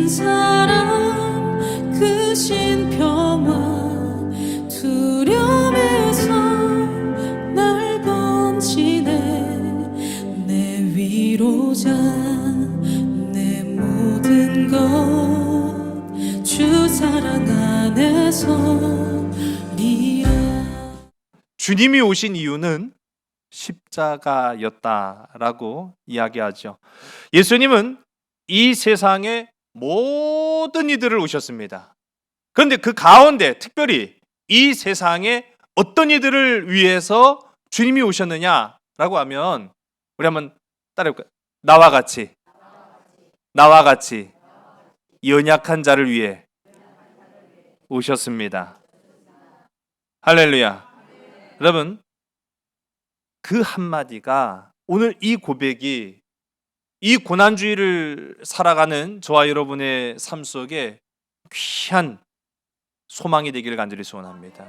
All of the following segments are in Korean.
사랑 그 신평화 두려움에서 날 건지네 내 위로자 내 모든 것 주 사랑 안에서리라. 주님이 오신 이유는 십자가였다라고 이야기하죠. 예수님은 이 세상의 모든 이들을 오셨습니다. 그런데 그 가운데 특별히 이 세상에 어떤 이들을 위해서 주님이 오셨느냐라고 하면 우리 한번 따라해볼까요? 나와 같이 연약한 자를 위해 오셨습니다. 할렐루야. 여러분, 그 한마디가 오늘 이 고백이 이 고난주의를 살아가는 저와 여러분의 삶 속에 귀한 소망이 되기를 간절히 소원합니다.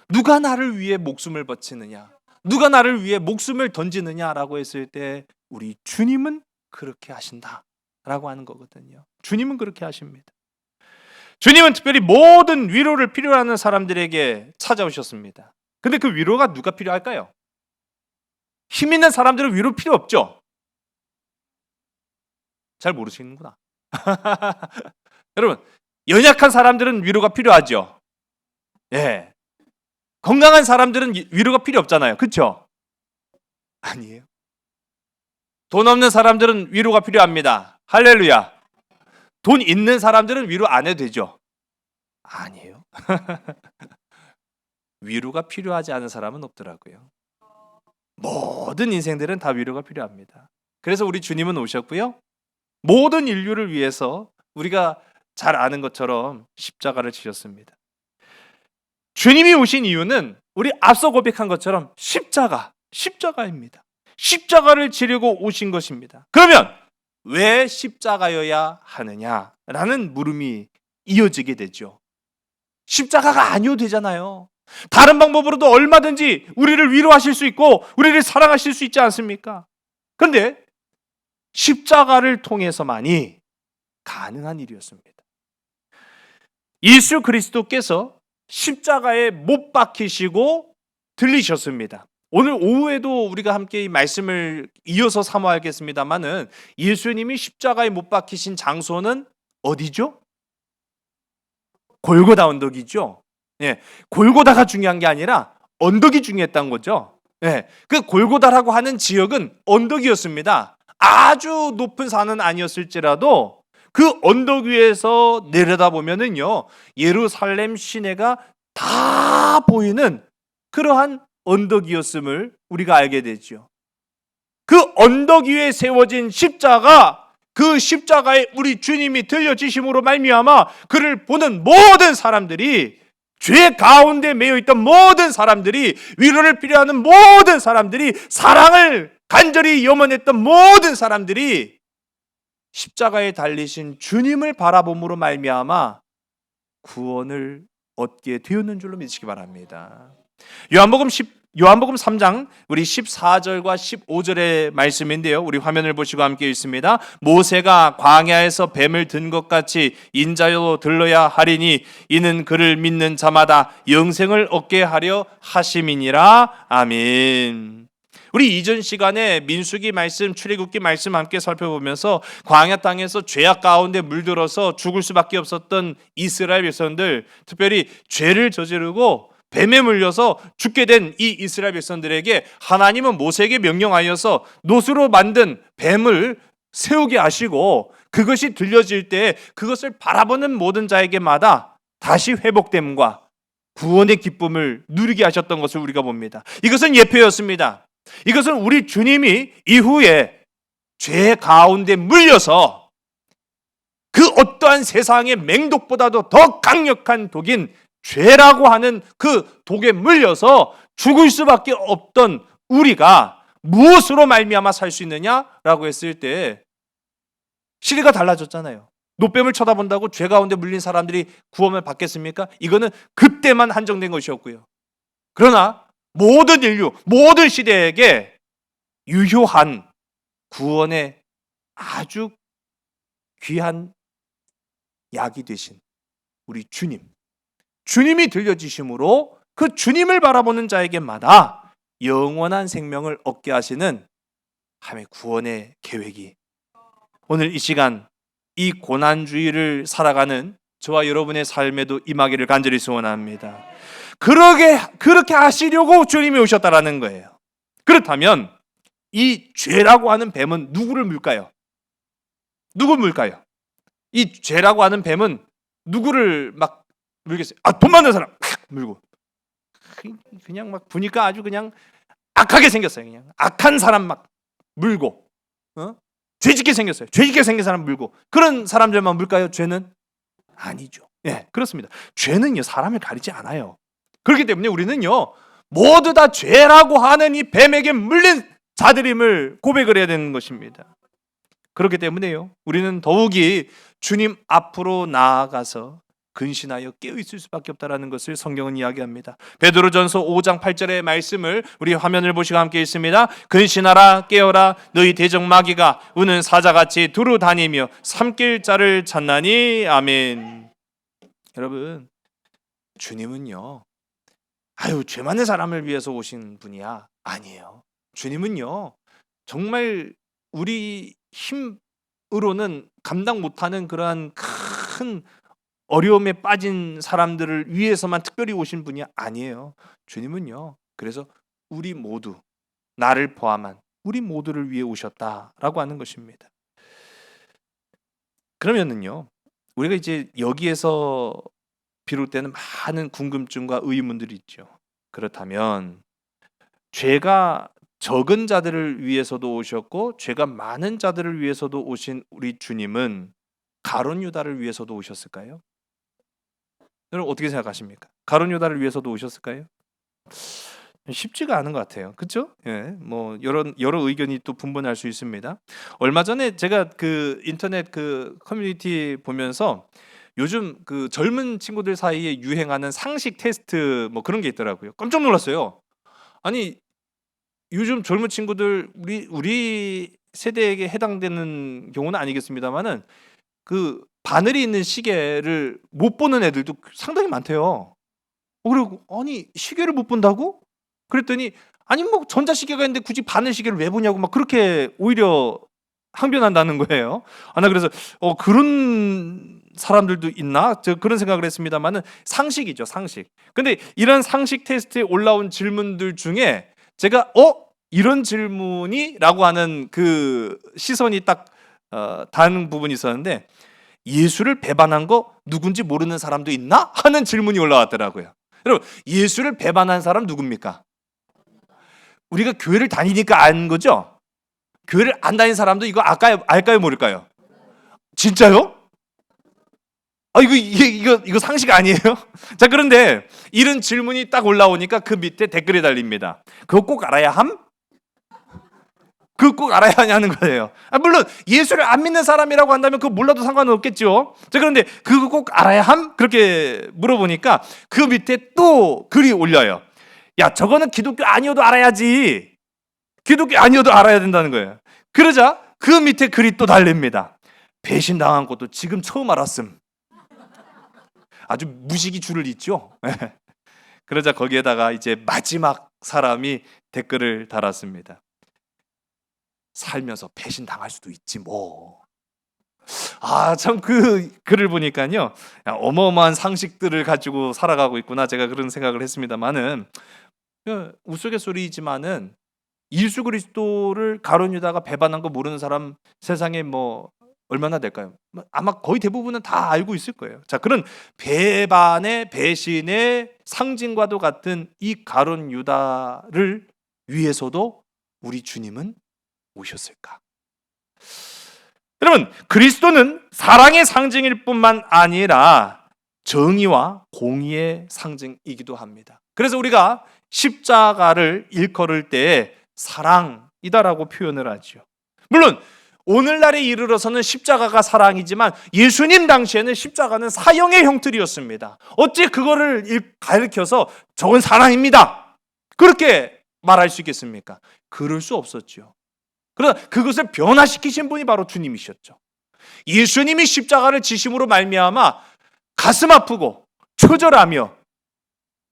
누가 나를 위해 목숨을 바치느냐? 누가 나를 위해 목숨을 던지느냐라고 했을 때 우리 주님은 그렇게 하신다라고 하는 거거든요. 주님은 그렇게 하십니다. 주님은 특별히 모든 위로를 필요로 하는 사람들에게 찾아오셨습니다. 근데 그 위로가 누가 필요할까요? 힘 있는 사람들은 위로 필요 없죠? 잘 모르시는구나. 여러분, 연약한 사람들은 위로가 필요하죠? 예. 건강한 사람들은 위로가 필요 없잖아요. 그렇죠? 아니에요. 돈 없는 사람들은 위로가 필요합니다. 할렐루야. 돈 있는 사람들은 위로 안 해도 되죠? 아니에요. 위로가 필요하지 않은 사람은 없더라고요. 모든 인생들은 다 위로가 필요합니다. 그래서 우리 주님은 오셨고요. 모든 인류를 위해서 우리가 잘 아는 것처럼 십자가를 지셨습니다. 주님이 오신 이유는 우리 앞서 고백한 것처럼 십자가입니다. 십자가를 지려고 오신 것입니다. 그러면 왜 십자가여야 하느냐라는 물음이 이어지게 되죠. 십자가가 아니어도 되잖아요. 다른 방법으로도 얼마든지 우리를 위로하실 수 있고 우리를 사랑하실 수 있지 않습니까? 그런데 십자가를 통해서만이 가능한 일이었습니다. 예수 그리스도께서 십자가에 못 박히시고 들리셨습니다. 오늘 오후에도 우리가 함께 이 말씀을 이어서 사모하겠습니다만은 예수님이 십자가에 못 박히신 장소는 어디죠? 골고다 언덕이죠. 예, 골고다가 중요한 게 아니라 언덕이 중요했던 거죠. 예, 그 골고다라고 하는 지역은 언덕이었습니다. 아주 높은 산은 아니었을지라도 그 언덕 위에서 내려다보면은요, 예루살렘 시내가 다 보이는 그러한 언덕이었음을 우리가 알게 되죠. 그 언덕 위에 세워진 십자가, 그 십자가에 우리 주님이 들려지심으로 말미암아 그를 보는 모든 사람들이, 죄 가운데 매여 있던 모든 사람들이, 위로를 필요하는 모든 사람들이, 사랑을 간절히 염원했던 모든 사람들이 십자가에 달리신 주님을 바라봄으로 말미암아 구원을 얻게 되었는 줄로 믿으시기 바랍니다. 요한복음 3장 우리 14절과 15절의 말씀인데요. 우리 화면을 보시고 함께 읽습니다. 모세가 광야에서 뱀을 든 것 같이 인자로 들러야 하리니 이는 그를 믿는 자마다 영생을 얻게 하려 하심이니라. 아멘. 우리 이전 시간에 민수기 말씀, 출애굽기 말씀 함께 살펴보면서 광야 땅에서 죄악 가운데 물들어서 죽을 수밖에 없었던 이스라엘 백성들, 특별히 죄를 저지르고 뱀에 물려서 죽게 된 이 이스라엘 백성들에게 하나님은 모세에게 명령하여서 놋으로 만든 뱀을 세우게 하시고 그것이 들려질 때 그것을 바라보는 모든 자에게마다 다시 회복됨과 구원의 기쁨을 누리게 하셨던 것을 우리가 봅니다. 이것은 예표였습니다. 이것은 우리 주님이 이후에 죄 가운데 물려서 그 어떠한 세상의 맹독보다도 더 강력한 독인 죄라고 하는 그 독에 물려서 죽을 수밖에 없던 우리가 무엇으로 말미암아 살 수 있느냐라고 했을 때 시대가 달라졌잖아요. 노뱀을 쳐다본다고 죄 가운데 물린 사람들이 구원을 받겠습니까? 이거는 그때만 한정된 것이었고요. 그러나 모든 인류, 모든 시대에게 유효한 구원의 아주 귀한 약이 되신 우리 주님이 들려주심으로 그 주님을 바라보는 자에게마다 영원한 생명을 얻게 하시는 하나님의 구원의 계획이 오늘 이 시간 이 고난주의를 살아가는 저와 여러분의 삶에도 임하기를 간절히 소원합니다. 그렇게 하시려고 주님이 오셨다라는 거예요. 그렇다면 이 죄라고 하는 뱀은 누구를 물까요? 누구 물까요? 이 죄라고 하는 뱀은 누구를 막 물겠어요? 돈 많은 사람 물고, 그냥 막 보니까 아주 그냥 악하게 생겼어요. 그냥 악한 사람 막 물고, 죄짓게 생겼어요. 죄짓게 생긴 사람 물고, 그런 사람들만 물까요? 죄는 아니죠. 예, 그렇습니다. 죄는요 사람을 가리지 않아요. 그렇기 때문에 우리는요 모두 다 죄라고 하는 이 뱀에게 물린 자들임을 고백을 해야 되는 것입니다. 그렇기 때문에요 우리는 더욱이 주님 앞으로 나아가서 근신하여 깨어있을 수밖에 없다는 것을 성경은 이야기합니다. 베드로전서 5장 8절의 말씀을 우리 화면을 보시고 함께 읽습니다. 근신하라 깨어라 너희 대적 마귀가 우는 사자같이 두루 다니며 삼킬 자를 찾나니. 아멘. 여러분, 주님은요 죄 많은 사람을 위해서 오신 분이야? 아니에요. 주님은요 정말 우리 힘으로는 감당 못하는 그러한 큰 어려움에 빠진 사람들을 위해서만 특별히 오신 분이 아니에요. 주님은요 그래서 우리 모두, 나를 포함한 우리 모두를 위해 오셨다라고 하는 것입니다. 그러면은요 우리가 이제 여기에서 비롯되는 많은 궁금증과 의문들이 있죠. 그렇다면 죄가 적은 자들을 위해서도 오셨고 죄가 많은 자들을 위해서도 오신 우리 주님은 가룟 유다를 위해서도 오셨을까요? 여러분 어떻게 생각하십니까? 가룟 유다를 위해서도 오셨을까요? 쉽지가 않은 것 같아요. 그렇죠? 예, 뭐 여러 의견이 또 분분할 수 있습니다. 얼마 전에 제가 그 인터넷 그 커뮤니티 보면서 요즘 그 젊은 친구들 사이에 유행하는 상식 테스트 뭐 그런 게 있더라고요. 깜짝 놀랐어요. 아니 요즘 젊은 친구들 우리 세대에게 해당되는 경우는 아니겠습니다만은 그 바늘이 있는 시계를 못 보는 애들도 상당히 많대요. 그리고 아니 시계를 못 본다고? 그랬더니 아니 뭐 전자시계가 있는데 굳이 바늘 시계를 왜 보냐고 막 그렇게 오히려 항변한다는 거예요. 나 그래서 그런 사람들도 있나? 저 그런 생각을 했습니다만은 상식이죠, 상식. 근데 이런 상식 테스트에 올라온 질문들 중에 제가 이런 질문이라고 하는 그 시선이 딱 닿는 부분이 있었는데 예수를 배반한 거 누군지 모르는 사람도 있나? 하는 질문이 올라왔더라고요. 여러분 예수를 배반한 사람 누굽니까? 우리가 교회를 다니니까 아는 거죠? 교회를 안 다니는 사람도 이거 알까요 모를까요? 진짜요? 이거 상식 아니에요? 자, 그런데 이런 질문이 딱 올라오니까 그 밑에 댓글이 달립니다. 그거 꼭 알아야 함? 그거 꼭 알아야 하냐는 거예요. 물론 예수를 안 믿는 사람이라고 한다면 그거 몰라도 상관은 없겠죠. 자, 그런데 그거 꼭 알아야 함? 그렇게 물어보니까 그 밑에 또 글이 올려요. 야, 저거는 기독교 아니어도 알아야지. 기독교 아니어도 알아야 된다는 거예요. 그러자 그 밑에 글이 또 달립니다. 배신당한 것도 지금 처음 알았음. 아주 무식이 줄을 잇죠. 그러자 거기에다가 이제 마지막 사람이 댓글을 달았습니다. 살면서 배신당할 수도 있지 뭐. 참 그 글을 보니까요 어마어마한 상식들을 가지고 살아가고 있구나 제가 그런 생각을 했습니다만은 우스갯소리이지만은 예수 그리스도를 가룟 유다가 배반한 거 모르는 사람 세상에 뭐 얼마나 될까요? 아마 거의 대부분은 다 알고 있을 거예요. 자, 그런 배반의 배신의 상징과도 같은 이 가룟 유다를 위해서도 우리 주님은 오셨을까? 여러분, 그리스도는 사랑의 상징일 뿐만 아니라 정의와 공의의 상징이기도 합니다. 그래서 우리가 십자가를 일컬을 때 사랑이다라고 표현을 하죠. 물론 오늘날에 이르러서는 십자가가 사랑이지만 예수님 당시에는 십자가는 사형의 형틀이었습니다. 어찌 그거를 가리켜서 저건 사랑입니다 그렇게 말할 수 있겠습니까? 그럴 수 없었죠. 그러나 그것을 변화시키신 분이 바로 주님이셨죠. 예수님이 십자가를 지심으로 말미암아 가슴 아프고 처절하며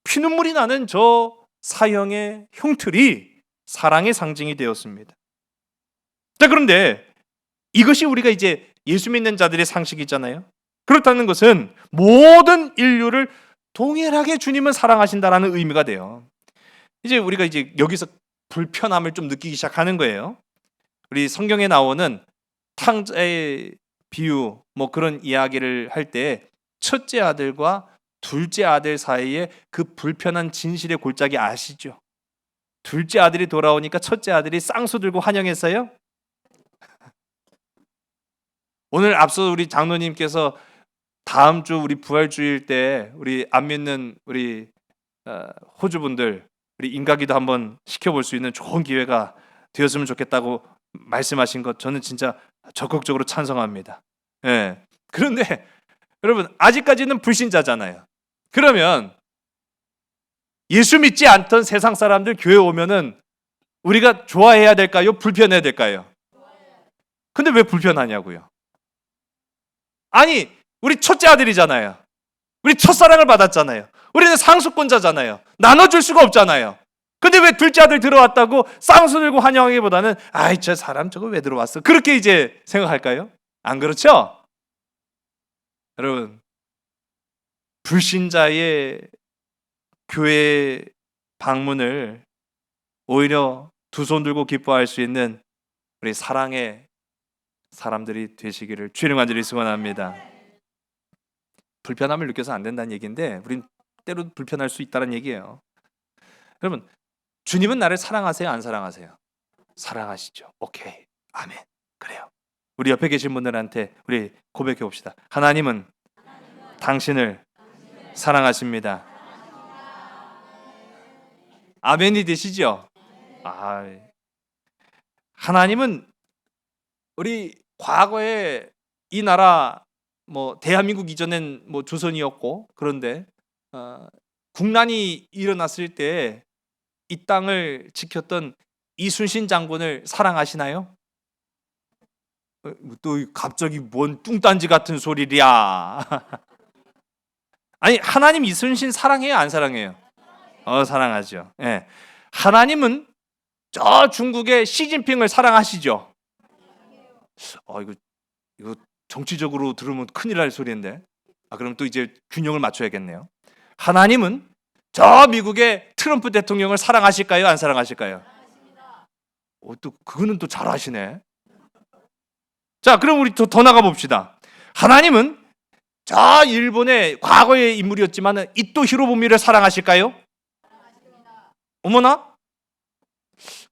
피눈물이 나는 저 사형의 형틀이 사랑의 상징이 되었습니다. 자, 그런데 이것이 우리가 이제 예수 믿는 자들의 상식이잖아요. 그렇다는 것은 모든 인류를 동일하게 주님은 사랑하신다라는 의미가 돼요. 이제 우리가 이제 여기서 불편함을 좀 느끼기 시작하는 거예요. 우리 성경에 나오는 탕자의 비유 뭐 그런 이야기를 할 때 첫째 아들과 둘째 아들 사이에 그 불편한 진실의 골짜기 아시죠? 둘째 아들이 돌아오니까 첫째 아들이 쌍수 들고 환영했어요. 오늘 앞서 우리 장로님께서 다음 주 우리 부활주일 때 우리 안 믿는 우리 호주분들 우리 인가기도 한번 시켜볼 수 있는 좋은 기회가 되었으면 좋겠다고 말씀하신 것 저는 진짜 적극적으로 찬성합니다. 예. 그런데 여러분 아직까지는 불신자잖아요. 그러면 예수 믿지 않던 세상 사람들 교회 오면은 우리가 좋아해야 될까요? 불편해야 될까요? 근데 왜 불편하냐고요? 아니 우리 첫째 아들이잖아요. 우리 첫사랑을 받았잖아요. 우리는 상속권자잖아요. 나눠줄 수가 없잖아요. 근데 왜 둘째 아들 들어왔다고 쌍수 들고 환영하기보다는 아이 저 사람 저거 왜 들어왔어? 그렇게 이제 생각할까요? 안 그렇죠? 여러분 불신자의 교회 방문을 오히려 두 손 들고 기뻐할 수 있는 우리 사랑의 사람들이 되시기를 주님 간절히 소원합니다. 불편함을 느껴서 안 된다는 얘기인데 우린 때로 불편할 수 있다는 얘기예요. 여러분 주님은 나를 사랑하세요? 안 사랑하세요? 사랑하시죠. 오케이. 아멘. 그래요. 우리 옆에 계신 분들한테 우리 고백해 봅시다. 하나님은 당신을 사랑하십니다. 아멘이 되시죠? 하나님은 우리 과거에 이 나라 뭐 대한민국 이전엔 뭐 조선이었고 그런데 국난이 일어났을 때 이 땅을 지켰던 이순신 장군을 사랑하시나요? 또 갑자기 뭔 뚱딴지 같은 소리랴. 아니 하나님 이순신 사랑해요? 안 사랑해요? 사랑하죠. 예. 하나님은 저 중국의 시진핑을 사랑하시죠? 이거 정치적으로 들으면 큰일 날 소리인데. 그럼 또 이제 균형을 맞춰야겠네요. 하나님은 저 미국의 트럼프 대통령을 사랑하실까요? 안 사랑하실까요? 또 그거는 또 잘하시네. 자, 그럼 우리 더 나가 봅시다. 하나님은 저 일본의 과거의 인물이었지만 이토 히로부미를 사랑하실까요? 어머나?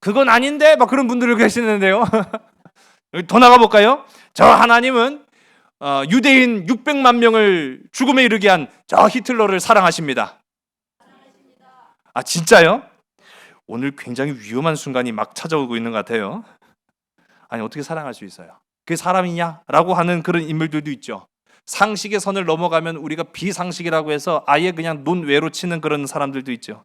그건 아닌데 막 그런 분들이 계시는데요. 더 나가 볼까요? 저 하나님은 유대인 600만 명을 죽음에 이르게 한 저 히틀러를 사랑하십니다. 진짜요? 오늘 굉장히 위험한 순간이 막 찾아오고 있는 것 같아요. 아니 어떻게 사랑할 수 있어요? 그게 사람이냐? 라고 하는 그런 인물들도 있죠. 상식의 선을 넘어가면 우리가 비상식이라고 해서 아예 그냥 논외로 치는 그런 사람들도 있죠.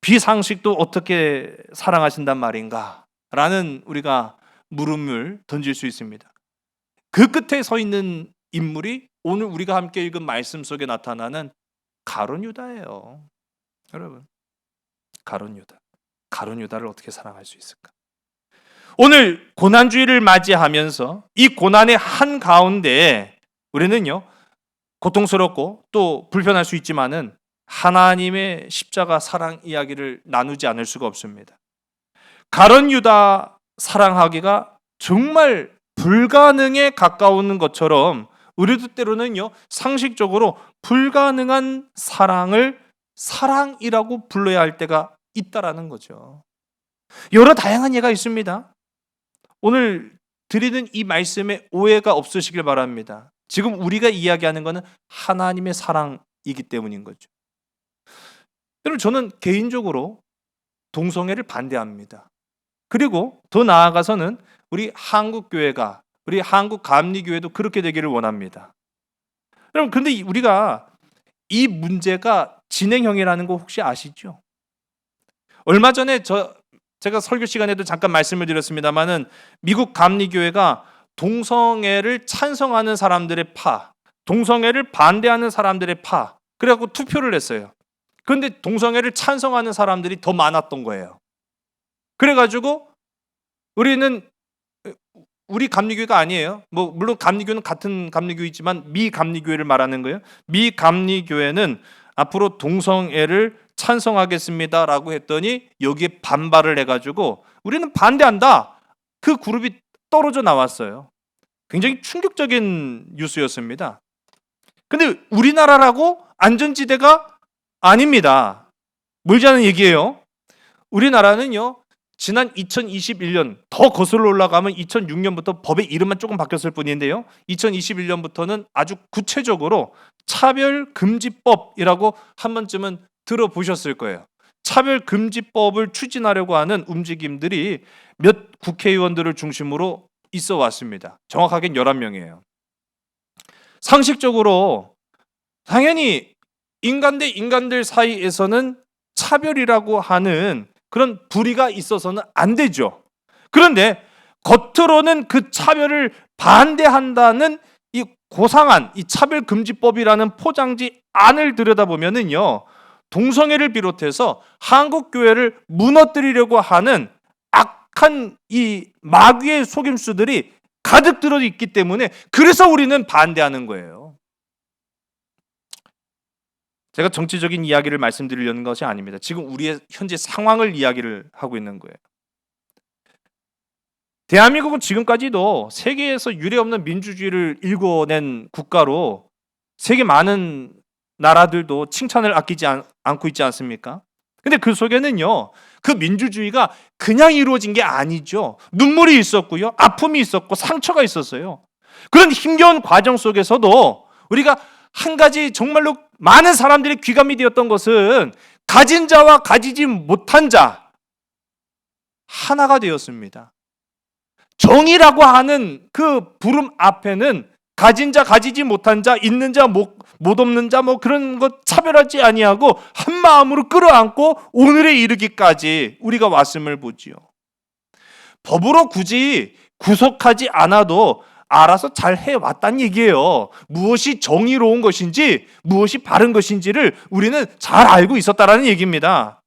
비상식도 어떻게 사랑하신단 말인가? 라는 우리가 물음을 던질 수 있습니다. 그 끝에 서 있는 인물이 오늘 우리가 함께 읽은 말씀 속에 나타나는 가룟 유다예요. 여러분, 가룟 유다. 가룟 유다를 어떻게 사랑할 수 있을까? 오늘 고난주의를 맞이하면서 이 고난의 한가운데 우리는요 고통스럽고 또 불편할 수 있지만은 하나님의 십자가 사랑 이야기를 나누지 않을 수가 없습니다. 가룟 유다 사랑하기가 정말 불가능에 가까운 것처럼 우리도 때로는요 상식적으로 불가능한 사랑을 사랑이라고 불러야 할 때가 있다라는 거죠. 여러 다양한 예가 있습니다. 오늘 드리는 이 말씀에 오해가 없으시길 바랍니다. 지금 우리가 이야기하는 것은 하나님의 사랑이기 때문인 거죠. 여러분 저는 개인적으로 동성애를 반대합니다. 그리고 더 나아가서는 우리 한국교회가 우리 한국감리교회도 그렇게 되기를 원합니다. 여러분 근데 우리가 이 문제가 진행형이라는 거 혹시 아시죠? 얼마 전에 제가 설교 시간에도 잠깐 말씀을 드렸습니다마는 미국 감리교회가 동성애를 찬성하는 사람들의 파, 동성애를 반대하는 사람들의 파, 그래갖고 투표를 했어요. 그런데 동성애를 찬성하는 사람들이 더 많았던 거예요. 그래가지고 우리는 우리 감리교회가 아니에요. 뭐 물론 감리교는 같은 감리교이지만 미 감리교회를 말하는 거예요. 미 감리교회는 앞으로 동성애를 찬성하겠습니다라고 했더니 여기에 반발을 해가지고 우리는 반대한다. 그 그룹이 떨어져 나왔어요. 굉장히 충격적인 뉴스였습니다. 근데 우리나라라고 안전지대가 아닙니다. 멀지 않은 얘기예요. 우리나라는요, 지난 2021년 더 거슬러 올라가면 2006년부터 법의 이름만 조금 바뀌었을 뿐인데요. 2021년부터는 아주 구체적으로 차별금지법이라고 한 번쯤은 들어보셨을 거예요. 차별금지법을 추진하려고 하는 움직임들이 몇 국회의원들을 중심으로 있어 왔습니다. 정확하게는 11명이에요. 상식적으로 당연히 인간 대 인간들 사이에서는 차별이라고 하는 그런 불의가 있어서는 안 되죠. 그런데 겉으로는 그 차별을 반대한다는 이 고상한 이 차별금지법이라는 포장지 안을 들여다보면은요, 동성애를 비롯해서 한국 교회를 무너뜨리려고 하는 악한 이 마귀의 속임수들이 가득 들어 있기 때문에 그래서 우리는 반대하는 거예요. 제가 정치적인 이야기를 말씀드리려는 것이 아닙니다. 지금 우리의 현재 상황을 이야기를 하고 있는 거예요. 대한민국은 지금까지도 세계에서 유례없는 민주주의를 일궈낸 국가로 세계 많은 나라들도 칭찬을 아끼지 않고 있지 않습니까? 근데 그 속에는요, 그 민주주의가 그냥 이루어진 게 아니죠. 눈물이 있었고요, 아픔이 있었고, 상처가 있었어요. 그런 힘겨운 과정 속에서도 우리가 한 가지 정말로 많은 사람들의 귀감이 되었던 것은 가진 자와 가지지 못한 자 하나가 되었습니다. 정의라고 하는 그 부름 앞에는 가진 자, 가지지 못한 자, 있는 자, 못 없는 자, 뭐 그런 것 차별하지 아니하고 한 마음으로 끌어안고 오늘에 이르기까지 우리가 왔음을 보지요. 법으로 굳이 구속하지 않아도 알아서 잘 해왔다는 얘기예요. 무엇이 정의로운 것인지, 무엇이 바른 것인지를 우리는 잘 알고 있었다라는 얘기입니다.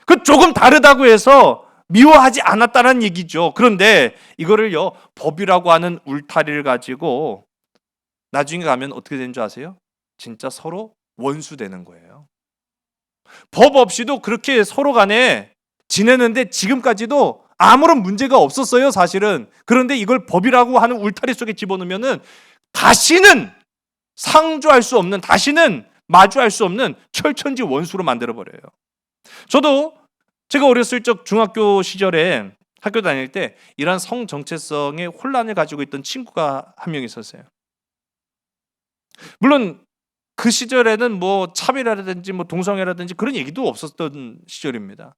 그 조금 다르다고 해서 미워하지 않았다는 얘기죠. 그런데 이거를요, 법이라고 하는 울타리를 가지고 나중에 가면 어떻게 되는 줄 아세요? 진짜 서로 원수되는 거예요. 법 없이도 그렇게 서로 간에 지내는데 지금까지도 아무런 문제가 없었어요, 사실은. 그런데 이걸 법이라고 하는 울타리 속에 집어넣으면은 다시는 상조할 수 없는, 다시는 마주할 수 없는 철천지 원수로 만들어버려요. 저도 제가 어렸을 적 중학교 시절에 학교 다닐 때 이러한 성 정체성의 혼란을 가지고 있던 친구가 한 명 있었어요. 물론 그 시절에는 뭐 차별이라든지 뭐 동성애라든지 그런 얘기도 없었던 시절입니다.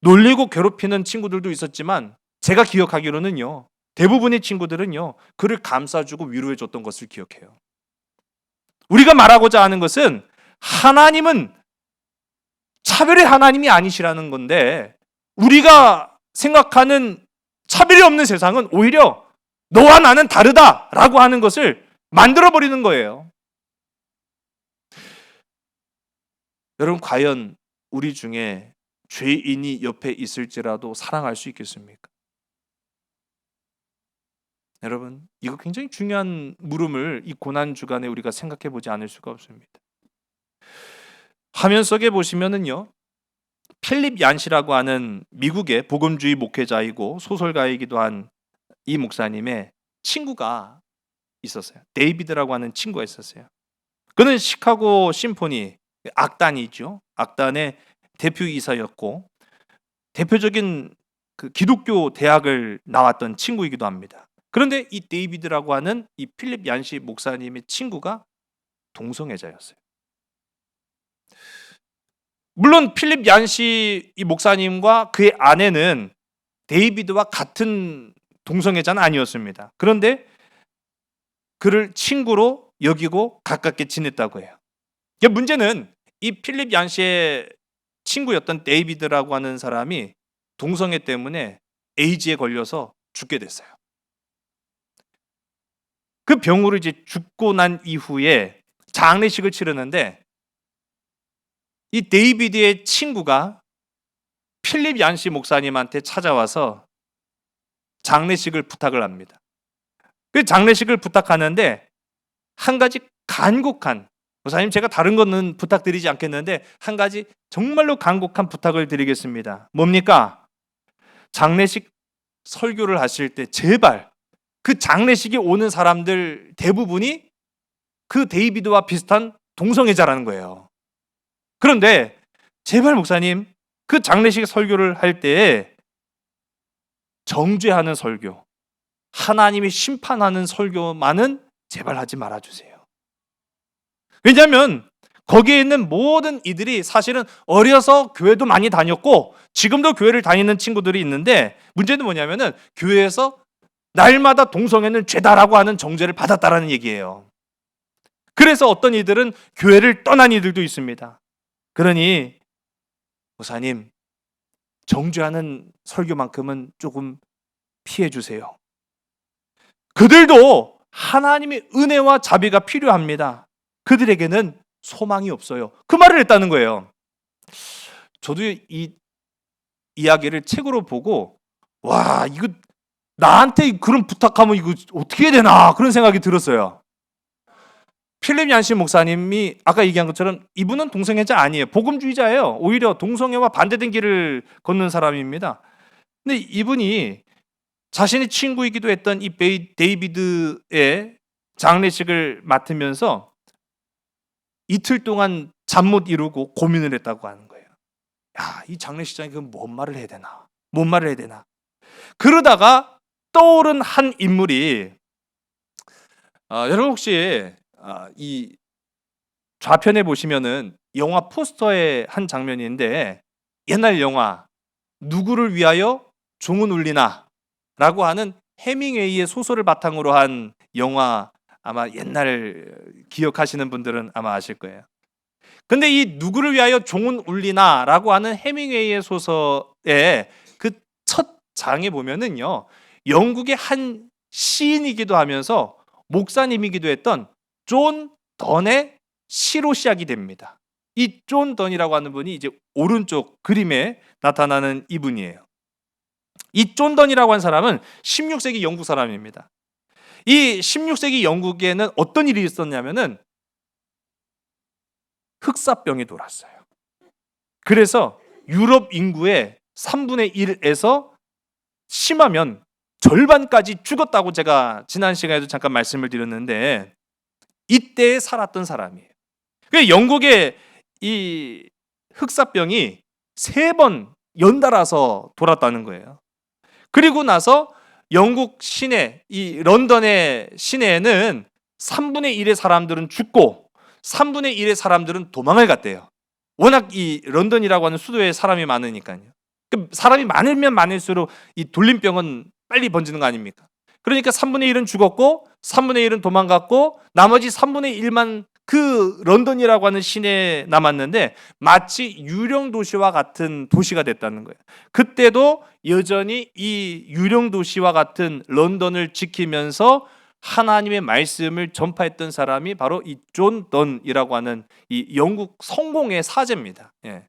놀리고 괴롭히는 친구들도 있었지만 제가 기억하기로는요, 대부분의 친구들은요, 그를 감싸주고 위로해줬던 것을 기억해요. 우리가 말하고자 하는 것은 하나님은 차별의 하나님이 아니시라는 건데, 우리가 생각하는 차별이 없는 세상은 오히려 너와 나는 다르다라고 하는 것을 만들어버리는 거예요. 여러분, 과연 우리 중에 죄인이 옆에 있을지라도 사랑할 수 있겠습니까? 여러분, 이거 굉장히 중요한 물음을 이 고난 주간에 우리가 생각해 보지 않을 수가 없습니다. 화면 속에 보시면은요, 필립 얀시라고 하는 미국의 복음주의 목회자이고 소설가이기도 한 이 목사님의 친구가 있었어요. 데이비드라고 하는 친구가 있었어요. 그는 시카고 심포니 악단이죠. 악단의 대표이사였고 대표적인 그 기독교 대학을 나왔던 친구이기도 합니다. 그런데 이 데이비드라고 하는 이 필립 얀시 목사님의 친구가 동성애자였어요. 물론 필립 얀시 이 목사님과 그의 아내는 데이비드와 같은 동성애자는 아니었습니다. 그런데 그를 친구로 여기고 가깝게 지냈다고 해요. 문제는 이 필립 얀시의 친구였던 데이비드라고 하는 사람이 동성애 때문에 에이즈에 걸려서 죽게 됐어요. 그 병으로 이제 죽고 난 이후에 장례식을 치르는데 이 데이비드의 친구가 필립 얀시 목사님한테 찾아와서 장례식을 부탁을 합니다. 그 장례식을 부탁하는데 한 가지 간곡한, 목사님 제가 다른 거는 부탁드리지 않겠는데 한 가지 정말로 간곡한 부탁을 드리겠습니다. 뭡니까? 장례식 설교를 하실 때 제발 그 장례식에 오는 사람들 대부분이 그 데이비드와 비슷한 동성애자라는 거예요. 그런데 제발 목사님 그 장례식 설교를 할 때 정죄하는 설교, 하나님이 심판하는 설교만은 제발 하지 말아주세요. 왜냐하면 거기에 있는 모든 이들이 사실은 어려서 교회도 많이 다녔고 지금도 교회를 다니는 친구들이 있는데 문제는 뭐냐면은 교회에서 날마다 동성애는 죄다라고 하는 정죄를 받았다라는 얘기예요. 그래서 어떤 이들은 교회를 떠난 이들도 있습니다. 그러니 목사님 정죄하는 설교만큼은 조금 피해 주세요. 그들도 하나님의 은혜와 자비가 필요합니다. 그들에게는 소망이 없어요. 그 말을 했다는 거예요. 저도 이 이야기를 책으로 보고 와 이거 나한테 그런 부탁하면 이거 어떻게 해야 되나 그런 생각이 들었어요. 필립 얀시 목사님이 아까 얘기한 것처럼 이분은 동성애자 아니에요. 복음주의자예요. 오히려 동성애와 반대된 길을 걷는 사람입니다. 근데 이분이 자신의 친구이기도 했던 이 데이비드의 장례식을 맡으면서 이틀 동안 잠 못 이루고 고민을 했다고 하는 거예요. 야, 이 장례식장에 그럼 뭔 말을 해야 되나? 뭔 말을 해야 되나? 그러다가 떠오른 한 인물이 여러분 혹시 이 좌편에 보시면은 영화 포스터의 한 장면인데 옛날 영화 누구를 위하여 종은 울리나 라고 하는 해밍웨이의 소설을 바탕으로 한 영화 아마 옛날 기억하시는 분들은 아마 아실 거예요. 근데 이 누구를 위하여 종은 울리나 라고 하는 해밍웨이의 소설의 그 첫 장에 보면은요 영국의 한 시인이기도 하면서 목사님이기도 했던 존 던의 시로 시작이 됩니다. 이 존 던이라고 하는 분이 이제 오른쪽 그림에 나타나는 이분이에요. 이 존 던이라고 하는 사람은 16세기 영국 사람입니다. 이 16세기 영국에는 어떤 일이 있었냐면은 흑사병이 돌았어요. 그래서 유럽 인구의 3분의 1에서 심하면 절반까지 죽었다고 제가 지난 시간에도 잠깐 말씀을 드렸는데 이때에 살았던 사람이에요. 영국의 이 흑사병이 3번 연달아서 돌았다는 거예요. 그리고 나서 영국 시내, 이 런던의 시내에는 3분의 1의 사람들은 죽고 3분의 1의 사람들은 도망을 갔대요. 워낙 이 런던이라고 하는 수도에 사람이 많으니까요. 사람이 많으면 많을수록 이 돌림병은 빨리 번지는 거 아닙니까? 그러니까 3분의 1은 죽었고 3분의 1은 도망갔고 나머지 3분의 1만 그 런던이라고 하는 시내에 남았는데 마치 유령 도시와 같은 도시가 됐다는 거예요. 그때도 여전히 이 유령 도시와 같은 런던을 지키면서 하나님의 말씀을 전파했던 사람이 바로 이 존 던이라고 하는 이 영국 성공의 사제입니다. 예.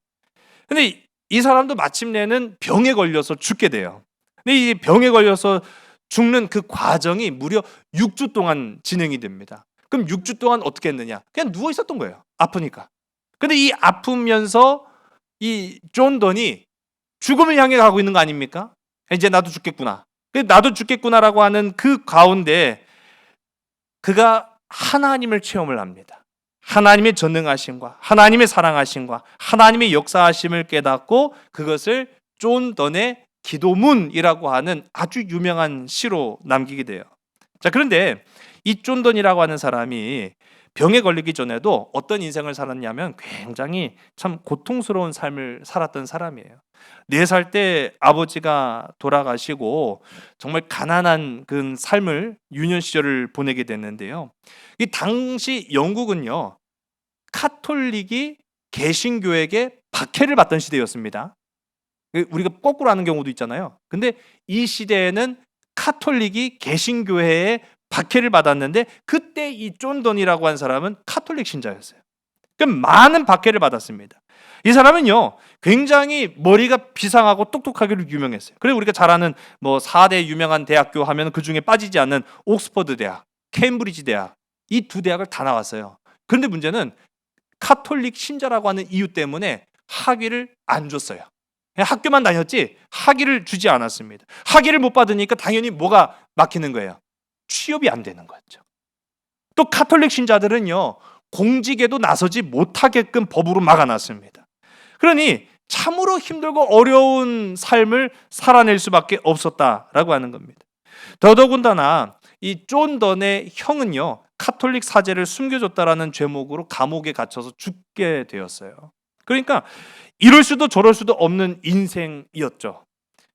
근데 이 사람도 마침내는 병에 걸려서 죽게 돼요. 근데 이 병에 걸려서 죽는 그 과정이 무려 6주 동안 진행이 됩니다. 그럼 6주 동안 어떻게 했느냐? 그냥 누워 있었던 거예요. 아프니까. 근데 이 아프면서 이 존 던이 죽음을 향해 가고 있는 거 아닙니까? 이제 나도 죽겠구나. 나도 죽겠구나라고 하는 그 가운데 그가 하나님을 체험을 합니다. 하나님의 전능하심과 하나님의 사랑하심과 하나님의 역사하심을 깨닫고 그것을 존 던의 기도문이라고 하는 아주 유명한 시로 남기게 돼요. 자, 그런데 이 존 던이라고 하는 사람이 병에 걸리기 전에도 어떤 인생을 살았냐면 굉장히 참 고통스러운 삶을 살았던 사람이에요. 4살 때 아버지가 돌아가시고 정말 가난한 그 삶을 유년 시절을 보내게 됐는데요. 이 당시 영국은요. 카톨릭이 개신교에게 박해를 받던 시대였습니다. 우리가 거꾸로 하는 경우도 있잖아요. 근데 이 시대에는 카톨릭이 개신교회에 박해를 받았는데 그때 이 쫀돈이라고 한 사람은 카톨릭 신자였어요. 그럼 많은 박해를 받았습니다. 이 사람은요 굉장히 머리가 비상하고 똑똑하기로 유명했어요. 그리고 우리가 잘 아는 뭐 4대 유명한 대학교 하면 그 중에 빠지지 않는 옥스퍼드 대학, 케임브리지 대학, 이 두 대학을 다 나왔어요. 그런데 문제는 카톨릭 신자라고 하는 이유 때문에 학위를 안 줬어요. 그냥 학교만 다녔지 학위를 주지 않았습니다. 학위를 못 받으니까 당연히 뭐가 막히는 거예요? 취업이 안 되는 거죠. 또 카톨릭 신자들은요 공직에도 나서지 못하게끔 법으로 막아놨습니다. 그러니 참으로 힘들고 어려운 삶을 살아낼 수밖에 없었다라고 하는 겁니다. 더더군다나 이 쫀던의 형은요 카톨릭 사제를 숨겨줬다라는 죄목으로 감옥에 갇혀서 죽게 되었어요. 그러니까 이럴 수도 저럴 수도 없는 인생이었죠.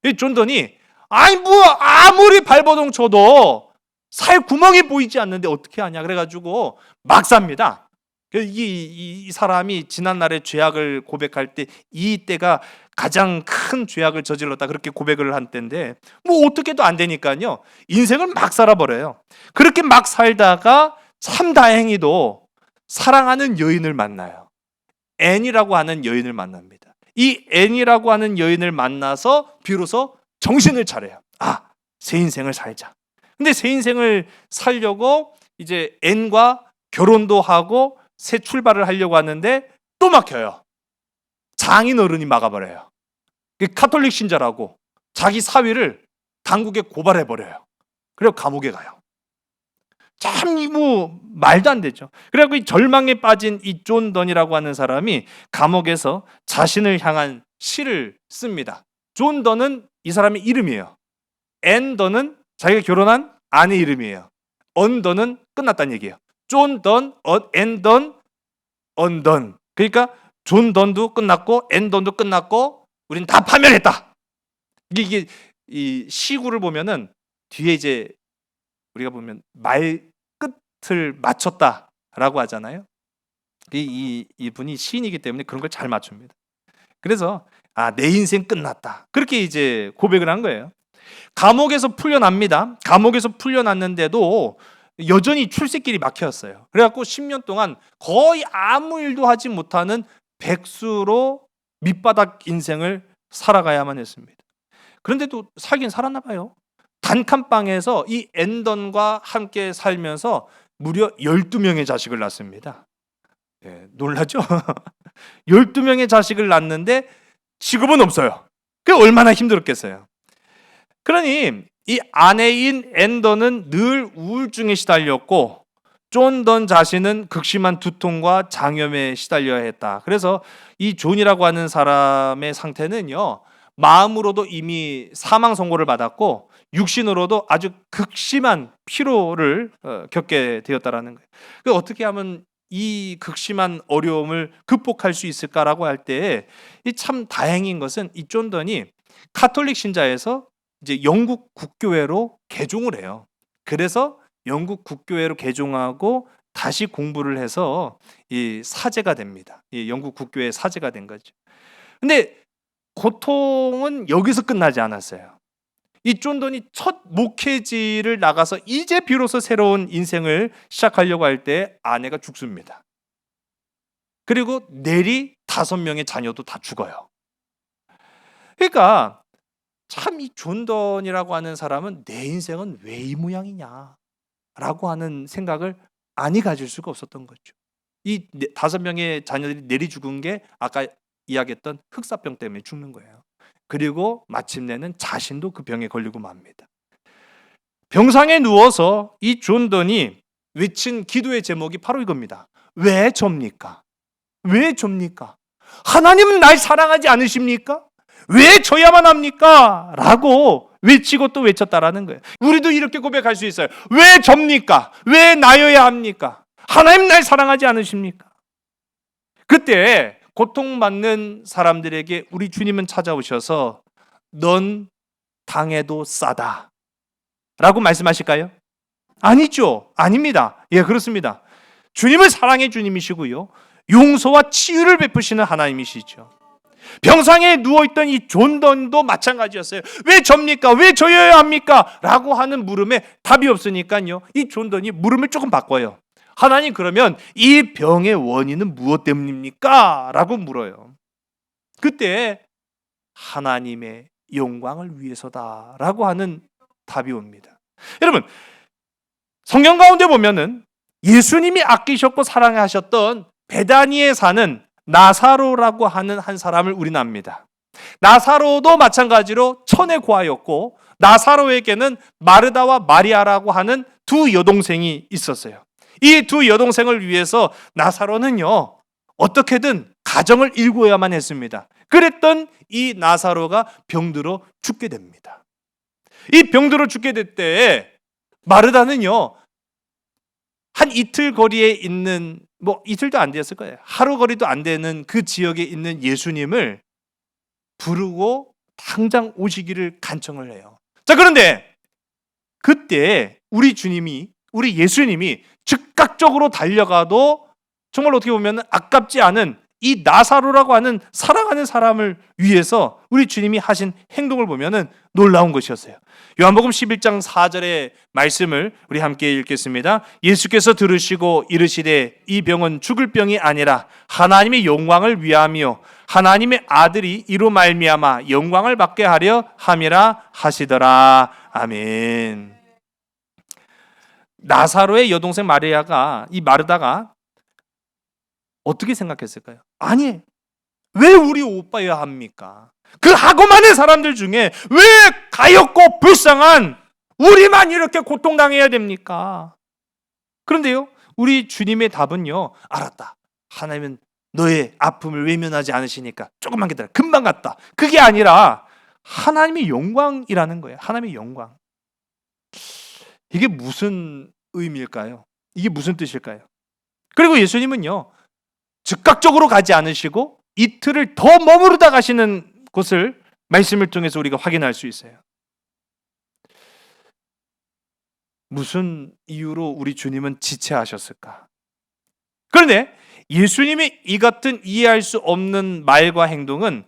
이 쫀던이 아니 뭐 아무리 발버둥 쳐도 살 구멍이 보이지 않는데 어떻게 하냐 그래가지고 막 삽니다. 이 사람이 지난날의 죄악을 고백할 때 이때가 가장 큰 죄악을 저질렀다 그렇게 고백을 한 때인데 뭐 어떻게도 안 되니까요 인생을 막 살아버려요. 그렇게 막 살다가 참 다행히도 사랑하는 여인을 만나요. 앤이라고 하는 여인을 만납니다. 이 앤이라고 하는 여인을 만나서 비로소 정신을 차려요. 아, 새 인생을 살자. 근데 새 인생을 살려고 이제 앤과 결혼도 하고 새 출발을 하려고 하는데 또 막혀요. 장인어른이 막아버려요. 카톨릭 신자라고 자기 사위를 당국에 고발해버려요. 그리고 감옥에 가요. 참 뭐 말도 안 되죠. 그래갖고 이 절망에 빠진 이 존던이라고 하는 사람이 감옥에서 자신을 향한 시를 씁니다. 존던은 이 사람의 이름이에요. 앤던은 자기가 결혼한 아내 이름이에요. 언던은 끝났다는 얘기예요. 존던, 앤던, 언던. 그러니까 존던도 끝났고 앤던도 끝났고 우린 다 파멸했다. 이게 이 시구를 보면은 뒤에 이제 우리가 보면 말 끝을 맞췄다라고 하잖아요. 이분이 시인이기 때문에 그런 걸 잘 맞춥니다. 그래서 내 인생 끝났다. 그렇게 이제 고백을 한 거예요. 감옥에서 풀려납니다. 감옥에서 풀려났는데도 여전히 출세길이 막혔어요. 그래갖고 10년 동안 거의 아무 일도 하지 못하는 백수로 밑바닥 인생을 살아가야만 했습니다. 그런데도 살긴 살았나 봐요. 단칸방에서 이 앤던과 함께 살면서 무려 12명의 자식을 낳습니다. 놀라죠? 12명의 자식을 낳는데 직업은 없어요. 그게 얼마나 힘들었겠어요. 그러니 이 아내인 앤던은 늘 우울증에 시달렸고 존던 자신은 극심한 두통과 장염에 시달려야 했다. 그래서 이 존이라고 하는 사람의 상태는요 마음으로도 이미 사망 선고를 받았고 육신으로도 아주 극심한 피로를 겪게 되었다라는 거예요. 어떻게 하면 이 극심한 어려움을 극복할 수 있을까라고 할 때 참 다행인 것은 이 존던이 카톨릭 신자에서 이제 영국 국교회로 개종을 해요. 그래서 영국 국교회로 개종하고 다시 공부를 해서 이 사제가 됩니다. 이 영국 국교회 사제가 된 거죠. 근데 고통은 여기서 끝나지 않았어요. 이 존던이 첫 목회지를 나가서 이제 비로소 새로운 인생을 시작하려고 할 때 아내가 죽습니다. 그리고 내리 5명의 자녀도 다 죽어요. 그러니까 참 이 존던이라고 하는 사람은 내 인생은 왜 이 모양이냐 라고 하는 생각을 아니 가질 수가 없었던 거죠. 이 5명의 자녀들이 내리 죽은 게 아까 이야기했던 흑사병 때문에 죽는 거예요. 그리고 마침내는 자신도 그 병에 걸리고 맙니다. 병상에 누워서 이 존던이 외친 기도의 제목이 바로 이겁니다. 왜 접니까? 왜 접니까? 하나님은 날 사랑하지 않으십니까? 왜 져야만 합니까? 라고 외치고 또 외쳤다라는 거예요. 우리도 이렇게 고백할 수 있어요. 왜 접니까? 왜 나여야 합니까? 하나님 날 사랑하지 않으십니까? 그때 고통받는 사람들에게 우리 주님은 찾아오셔서 넌 당해도 싸다 라고 말씀하실까요? 아니죠. 아닙니다. 예, 그렇습니다. 주님은 사랑의 주님이시고요. 용서와 치유를 베푸시는 하나님이시죠. 병상에 누워있던 이 존던도 마찬가지였어요. 왜 접니까? 왜 저여야 합니까? 라고 하는 물음에 답이 없으니까요, 이 존던이 물음을 조금 바꿔요. 하나님, 그러면 이 병의 원인은 무엇 때문입니까? 라고 물어요. 그때 하나님의 영광을 위해서다 라고 하는 답이 옵니다. 여러분, 성경 가운데 보면은 예수님이 아끼셨고 사랑하셨던 베다니에 사는 나사로라고 하는 한 사람을 우리는 압니다. 나사로도 마찬가지로 천의 고아였고, 나사로에게는 마르다와 마리아라고 하는 두 여동생이 있었어요. 이 두 여동생을 위해서 나사로는요, 어떻게든 가정을 일구어야만 했습니다. 그랬던 이 나사로가 병들어 죽게 됩니다. 이 병들어 죽게 될 때에 마르다는요, 한 이틀 거리에 있는, 이틀도 안 되었을 거예요. 하루 거리도 안 되는 그 지역에 있는 예수님을 부르고 당장 오시기를 간청을 해요. 자, 그런데 그때 우리 예수님이 즉각적으로 달려가도 정말 어떻게 보면 아깝지 않은 이 나사로라고 하는 사랑하는 사람을 위해서 우리 주님이 하신 행동을 보면은 놀라운 것이었어요. 요한복음 11장 4절의 말씀을 우리 함께 읽겠습니다. 예수께서 들으시고 이르시되 이 병은 죽을 병이 아니라 하나님의 영광을 위하며 하나님의 아들이 이로 말미암아 영광을 받게 하려 함이라 하시더라. 아멘. 나사로의 여동생 마르다가 어떻게 생각했을까요? 아니, 왜 우리 오빠여야 합니까? 그 하고 많은 사람들 중에 왜 가엾고 불쌍한 우리만 이렇게 고통당해야 됩니까? 그런데요, 우리 주님의 답은요, 알았다. 하나님은 너의 아픔을 외면하지 않으시니까 조금만 기다려. 금방 갔다. 그게 아니라 하나님의 영광이라는 거예요. 하나님의 영광. 이게 무슨 의미일까요? 이게 무슨 뜻일까요? 그리고 예수님은요, 즉각적으로 가지 않으시고 이틀을 더 머무르다 가시는 것을 말씀을 통해서 우리가 확인할 수 있어요. 무슨 이유로 우리 주님은 지체하셨을까? 그런데 예수님의 이 같은 이해할 수 없는 말과 행동은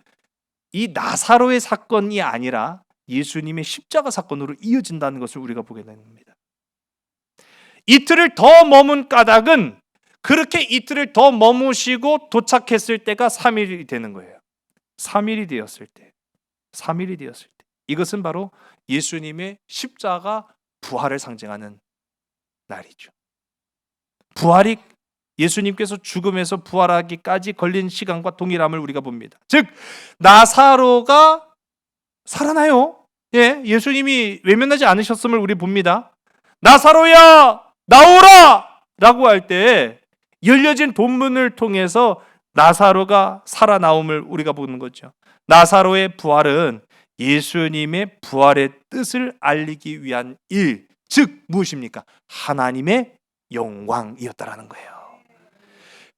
이 나사로의 사건이 아니라 예수님의 십자가 사건으로 이어진다는 것을 우리가 보게 됩니다. 이틀을 더 머문 까닭은 그렇게 이틀을 더 머무시고 도착했을 때가 3일이 되는 거예요. 3일이 되었을 때. 이것은 바로 예수님의 십자가 부활을 상징하는 날이죠. 부활이 예수님께서 죽음에서 부활하기까지 걸린 시간과 동일함을 우리가 봅니다. 즉, 나사로가 살아나요. 예수님이 외면하지 않으셨음을 우리 봅니다. 나사로야, 나오라! 라고 할 때 열려진 돈문을 통해서 나사로가 살아나옴을 우리가 보는 거죠. 나사로의 부활은 예수님의 부활의 뜻을 알리기 위한 일, 즉 무엇입니까? 하나님의 영광이었다라는 거예요.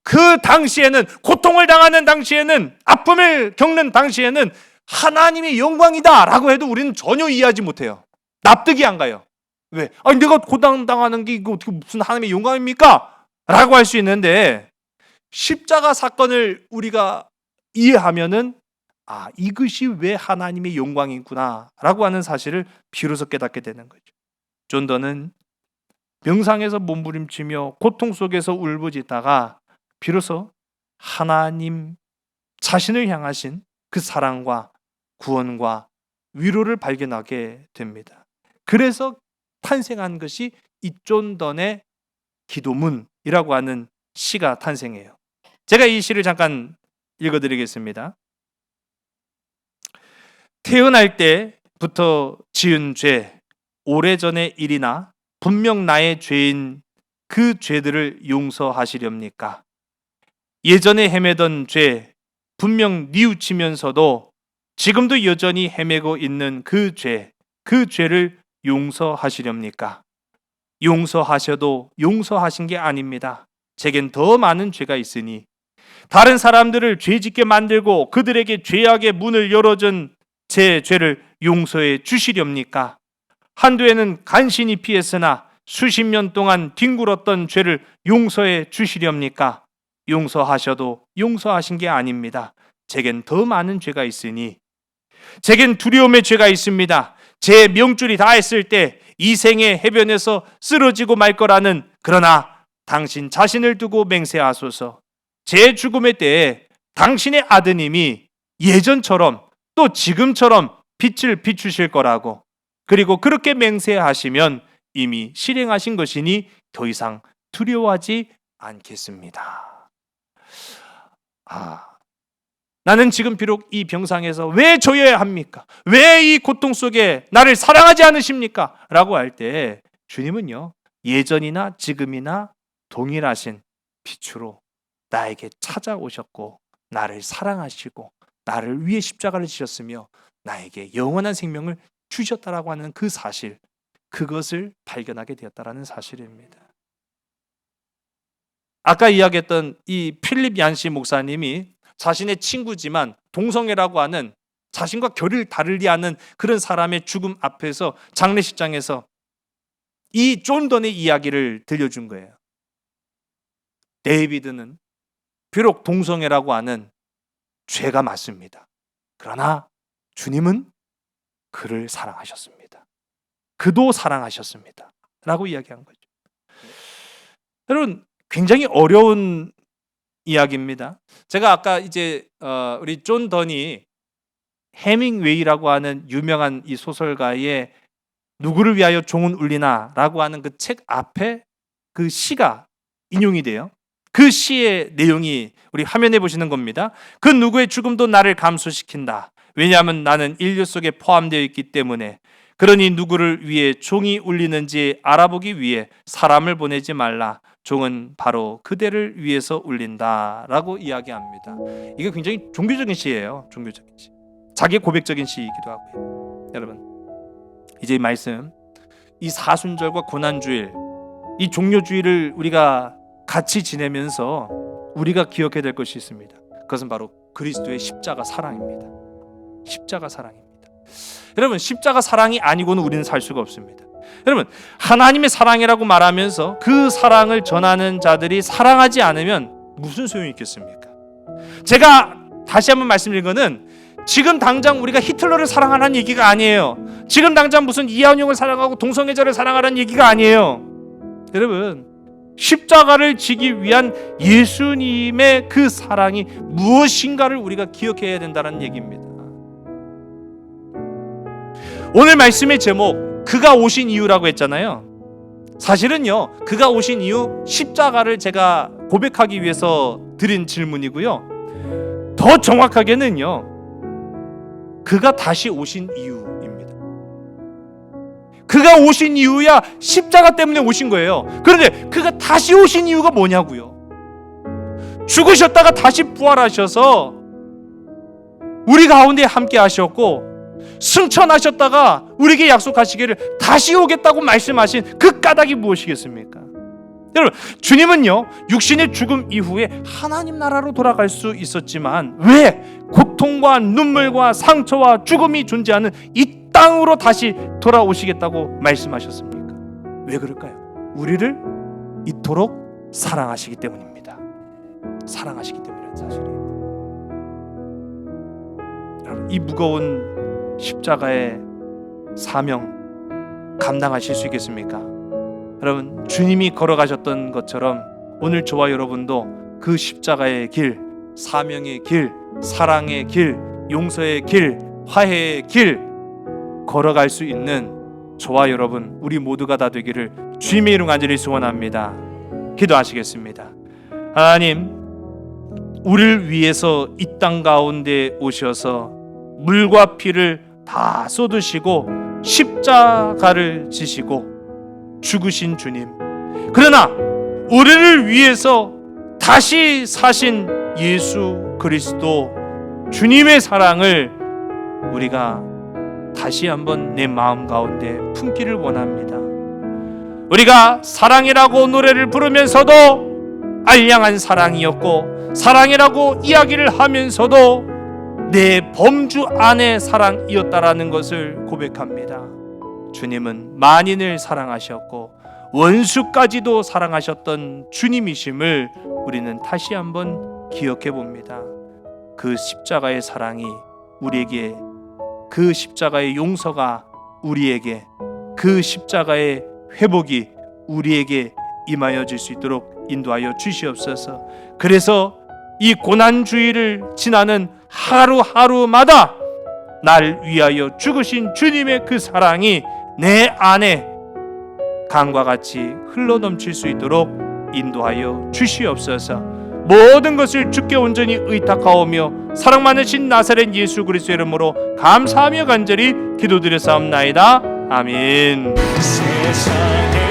그 당시에는, 고통을 당하는 당시에는, 아픔을 겪는 당시에는 하나님의 영광이다 라고 해도 우리는 전혀 이해하지 못해요. 납득이 안 가요. 왜? 아니, 내가 고통당하는 게 이거 어떻게 무슨 하나님의 영광입니까? 라고 할 수 있는데, 십자가 사건을 우리가 이해하면은 이것이 왜 하나님의 영광이구나 라고 하는 사실을 비로소 깨닫게 되는 거죠. 존더는 병상에서 몸부림치며 고통 속에서 울부짖다가 비로소 하나님 자신을 향하신 그 사랑과 구원과 위로를 발견하게 됩니다. 그래서 탄생한 것이 이 존던의 기도문이라고 하는 시가 탄생해요. 제가 이 시를 잠깐 읽어드리겠습니다. 태어날 때부터 지은 죄, 오래전의 일이나 분명 나의 죄인 그 죄들을 용서하시렵니까? 예전에 헤매던 죄, 분명 뉘우치면서도 지금도 여전히 헤매고 있는 그 죄를 용서하시렵니까? 용서하셔도 용서하신 게 아닙니다. 제겐 더 많은 죄가 있으니 다른 사람들을 죄짓게 만들고 그들에게 죄악의 문을 열어준 제 죄를 용서해 주시렵니까? 한두 해는 간신히 피했으나 수십 년 동안 뒹굴었던 죄를 용서해 주시렵니까? 용서하셔도 용서하신 게 아닙니다. 제겐 더 많은 죄가 있으니 제겐 두려움의 죄가 있습니다. 제 명줄이 다했을 때 이 생의 해변에서 쓰러지고 말 거라는, 그러나 당신 자신을 두고 맹세하소서. 제 죽음의 때에 당신의 아드님이 예전처럼 또 지금처럼 빛을 비추실 거라고, 그리고 그렇게 맹세하시면 이미 실행하신 것이니 더 이상 두려워하지 않겠습니다. 나는 지금 비록 이 병상에서 왜 져야 합니까? 왜 이 고통 속에 나를 사랑하지 않으십니까? 라고 할 때 주님은요, 예전이나 지금이나 동일하신 빛으로 나에게 찾아오셨고 나를 사랑하시고 나를 위해 십자가를 지셨으며 나에게 영원한 생명을 주셨다라고 하는 그 사실, 그것을 발견하게 되었다라는 사실입니다. 아까 이야기했던 이 필립 얀시 목사님이 자신의 친구지만 동성애라고 하는, 자신과 결을 다르게 하는 그런 사람의 죽음 앞에서 장례식장에서 이 존 던의 이야기를 들려준 거예요. 데이비드는 비록 동성애라고 하는 죄가 맞습니다. 그러나 주님은 그를 사랑하셨습니다. 그도 사랑하셨습니다. 라고 이야기한 거죠. 여러분, 굉장히 어려운 이야기입니다. 제가 아까 이제 우리 존 던이 해밍웨이라고 하는 유명한 이 소설가의 누구를 위하여 종은 울리나라고 하는 그 책 앞에 그 시가 인용이 돼요. 그 시의 내용이 우리 화면에 보시는 겁니다. 그 누구의 죽음도 나를 감수시킨다. 왜냐하면 나는 인류 속에 포함되어 있기 때문에. 그러니 누구를 위해 종이 울리는지 알아보기 위해 사람을 보내지 말라. 종은 바로 그대를 위해서 울린다 라고 이야기합니다. 이게 굉장히 종교적인 시예요. 종교적인 시, 자기 고백적인 시이기도 하고요. 여러분, 이제 이 말씀, 이 사순절과 고난주일, 이 종료주일을 우리가 같이 지내면서 우리가 기억해야 될 것이 있습니다. 그것은 바로 그리스도의 십자가 사랑입니다. 십자가 사랑입니다. 여러분, 십자가 사랑이 아니고는 우리는 살 수가 없습니다. 여러분, 하나님의 사랑이라고 말하면서 그 사랑을 전하는 자들이 사랑하지 않으면 무슨 소용이 있겠습니까? 제가 다시 한번 말씀드린 거는 지금 당장 우리가 히틀러를 사랑하라는 얘기가 아니에요. 지금 당장 무슨 이한용을 사랑하고 동성애자를 사랑하라는 얘기가 아니에요. 여러분, 십자가를 지기 위한 예수님의 그 사랑이 무엇인가를 우리가 기억해야 된다는 얘기입니다. 오늘 말씀의 제목, 그가 오신 이유라고 했잖아요. 사실은요, 그가 오신 이유, 십자가를 제가 고백하기 위해서 드린 질문이고요. 더 정확하게는요, 그가 다시 오신 이유입니다. 그가 오신 이유야 십자가 때문에 오신 거예요. 그런데 그가 다시 오신 이유가 뭐냐고요? 죽으셨다가 다시 부활하셔서 우리 가운데 함께 하셨고, 승천하셨다가 우리에게 약속하시기를 다시 오겠다고 말씀하신 그 까닭이 무엇이겠습니까? 여러분, 주님은요, 육신의 죽음 이후에 하나님 나라로 돌아갈 수 있었지만 왜 고통과 눈물과 상처와 죽음이 존재하는 이 땅으로 다시 돌아오시겠다고 말씀하셨습니까? 왜 그럴까요? 우리를 이토록 사랑하시기 때문입니다. 사랑하시기 때문이라는 사실이에요. 여러분, 이 무거운 십자가의 사명 감당하실 수 있겠습니까? 여러분, 주님이 걸어가셨던 것처럼 오늘 저와 여러분도 그 십자가의 길, 사명의 길, 사랑의 길, 용서의 길, 화해의 길 걸어갈 수 있는 저와 여러분, 우리 모두가 다 되기를 주님의 이름 간절히 소원합니다. 기도하시겠습니다. 하나님, 우리를 위해서 이 땅 가운데 오셔서 물과 피를 다 쏟으시고 십자가를 지시고 죽으신 주님, 그러나 우리를 위해서 다시 사신 예수 그리스도 주님의 사랑을 우리가 다시 한번 내 마음 가운데 품기를 원합니다. 우리가 사랑이라고 노래를 부르면서도 알량한 사랑이었고, 사랑이라고 이야기를 하면서도 내 범주 안의 사랑이었다라는 것을 고백합니다. 주님은 만인을 사랑하셨고 원수까지도 사랑하셨던 주님이심을 우리는 다시 한번 기억해 봅니다. 그 십자가의 사랑이 우리에게, 그 십자가의 용서가 우리에게, 그 십자가의 회복이 우리에게 임하여 질 수 있도록 인도하여 주시옵소서. 그래서 이 고난주의를 지나는 하루하루마다 날 위하여 죽으신 주님의 그 사랑이 내 안에 강과 같이 흘러넘칠 수 있도록 인도하여 주시옵소서. 모든 것을 주께 온전히 의탁하오며 사랑 많으신 나사렛 예수 그리스도의 이름으로 감사하며 간절히 기도드렸사옵나이다. 아멘. 세상에